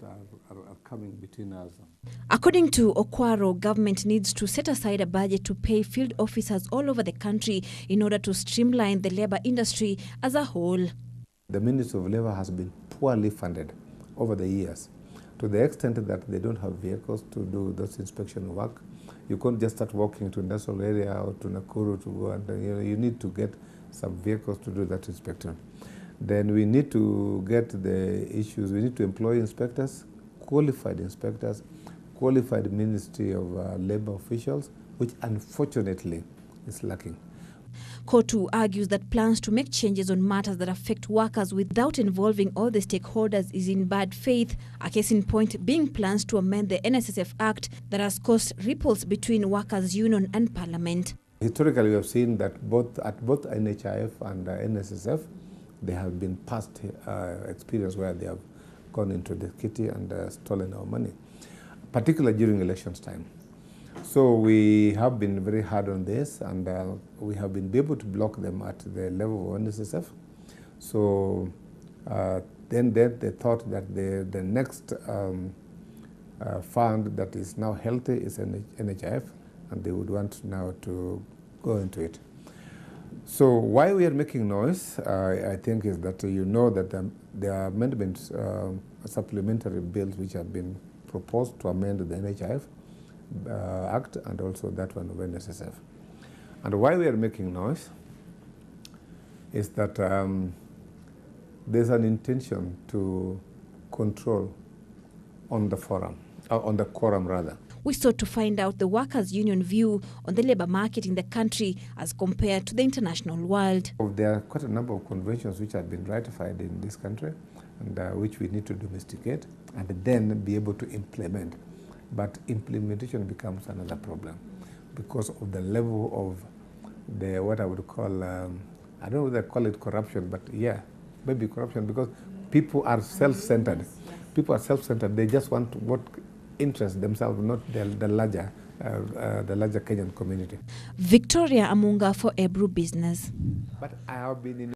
are coming between us. According to Okwaro, government needs to set aside a budget to pay field officers all over the country in order to streamline the labor industry as a whole. The Ministry of Labor has been poorly funded over the years, to the extent that they don't have vehicles to do this inspection work. You can't just start walking to industrial area or to Nakuru to go, and you need to get some vehicles to do that inspection. Then we need to get the issues. We need to employ inspectors, qualified Ministry of Labor officials, which unfortunately is lacking. COTU argues that plans to make changes on matters that affect workers without involving all the stakeholders is in bad faith, a case in point being plans to amend the NSSF Act that has caused ripples between workers' union and parliament. Historically, we have seen that at both NHIF and NSSF, there have been past experience where they have gone into the kitty and stolen our money, particularly during elections time. So we have been very hard on this, and we have been able to block them at the level of NSSF. So then they thought that the next fund that is now healthy is NHIF, and they would want now to go into it. So why we are making noise, I think, is that you know that there are amendments, supplementary bills which have been proposed to amend the NHIF Act and also that one of NSSF. And why we are making noise is that there's an intention to control on the forum, on the quorum rather. We sought to find out the workers' union view on the labor market in the country as compared to the international world. There are quite a number of conventions which have been ratified in this country, and which we need to domesticate and then be able to implement. But implementation becomes another problem because of the level of what I would call, I don't know whether I call it corruption, but yeah, maybe corruption, because people are self-centered. People are self-centered. They just want what interests themselves, not the larger Kenyan community. Victoria Amunga for Ebru Business. But I have been in